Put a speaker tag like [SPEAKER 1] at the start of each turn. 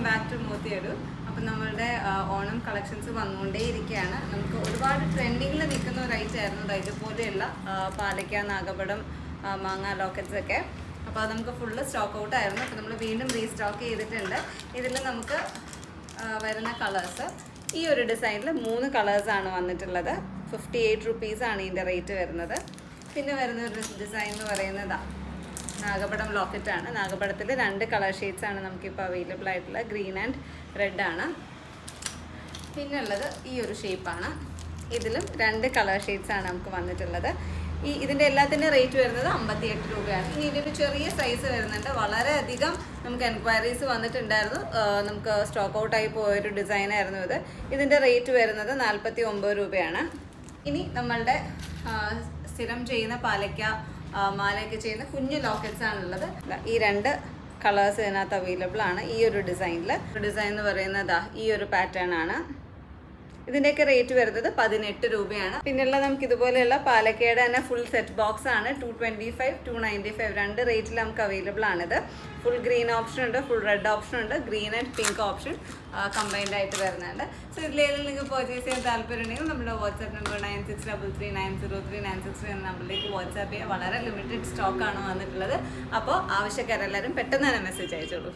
[SPEAKER 1] Back to മോത്തിയൊരു. അപ്പം നമ്മളുടെ Onam collections വന്നുകൊണ്ടേയിരിക്കുകയാണ്. നമുക്ക് ഒരുപാട് ട്രെൻഡിങ്ങിൽ നിൽക്കുന്ന ഒരു ഐറ്റം ആയിരുന്നു ഇതുപോലെയുള്ള പാലയ്ക്ക, നാഗപടം, മാങ്ങ ലോക്കറ്റ്സ് ഒക്കെ. അപ്പോൾ അത് നമുക്ക് ഫുള്ള് സ്റ്റോക്ക് ഔട്ട് ആയിരുന്നു. അപ്പോൾ നമ്മൾ വീണ്ടും റീസ്റ്റോക്ക് ചെയ്തിട്ടുണ്ട്. ഇതിൽ നമുക്ക് വരുന്ന കളേഴ്സ് ഈ ഒരു ഡിസൈനിൽ 3 കളേഴ്സാണ് വന്നിട്ടുള്ളത്. 58 റുപ്പീസാണ് ഇതിൻ്റെ റേറ്റ് വരുന്നത്. പിന്നെ വരുന്ന ഒരു ഡിസൈൻ എന്ന് പറയുന്നത് നാഗപടം ലോക്കറ്റാണ്. നാഗപടത്തിൽ 2 കളർ ഷെയ്ഡ്സാണ് നമുക്കിപ്പോൾ അവൈലബിൾ ആയിട്ടുള്ളത്. ഗ്രീൻ ആൻഡ് റെഡ് ആണ്. പിന്നെ ഉള്ളത് ഈ ഒരു ഷേപ്പാണ്. ഇതിലും 2 കളർ ഷെയ്ഡ്സാണ് നമുക്ക് വന്നിട്ടുള്ളത്. ഇതിൻ്റെ എല്ലാത്തിൻ്റെ റേറ്റ് വരുന്നത് 58 രൂപയാണ്. ഇനി ഇതിൻ്റെ ചെറിയ സൈസ് വരുന്നുണ്ട്. വളരെയധികം നമുക്ക് എൻക്വയറീസ് വന്നിട്ടുണ്ടായിരുന്നു. നമുക്ക് സ്റ്റോക്ക് ഔട്ടായി പോയൊരു ഡിസൈനായിരുന്നു ഇത്. ഇതിൻ്റെ റേറ്റ് വരുന്നത് 49 രൂപയാണ്. ഇനി നമ്മളുടെ സ്ഥിരം ചെയ്യുന്ന പാലയ്ക്ക, മാലയൊക്കെ ചെയ്യുന്ന കുഞ്ഞു ലോക്കറ്റ്സ് ആണുള്ളത്. ഈ 2 കളേഴ്സ് ഇതിനകത്ത് അവൈലബിൾ ആണ്. ഈ ഒരു ഡിസൈനിൽ ഡിസൈൻ എന്ന് പറയുന്നത് ഈ ഒരു പാറ്റേൺ ആണ്. ഇതിൻ്റെയൊക്കെ റേറ്റ് വരുന്നത് 18 രൂപയാണ്. പിന്നെയുള്ള നമുക്ക് ഇതുപോലെയുള്ള പാലക്കയുടെ തന്നെ ഫുൾ സെറ്റ് ബോക്സ് ആണ്. 225, 295 2 റേറ്റിൽ നമുക്ക് അവൈലബിൾ ആണിത്. ഫുൾ ഗ്രീൻ ഓപ്ഷൻ ഉണ്ട്, ഫുൾ റെഡ് ഓപ്ഷൻ ഉണ്ട്, green and pink option combined ആയിട്ട് വരുന്നുണ്ട്. സോ ഇതിലേതെങ്കിലും നിങ്ങൾക്ക് പർച്ചേസ് ചെയ്യാൻ താല്പര്യമുണ്ടെങ്കിൽ നമ്മുടെ വാട്സാപ്പ് നമ്പർ 9633903963 എന്ന നമ്പറിലേക്ക് വാട്സാപ്പ് ചെയ്യാം. വളരെ ലിമിറ്റഡ് സ്റ്റോക്കാണ് വന്നിട്ടുള്ളത്. അപ്പോൾ ആവശ്യക്കാരെല്ലാവരും പെട്ടെന്ന് തന്നെ മെസ്സേജ് അയച്ചോളൂ.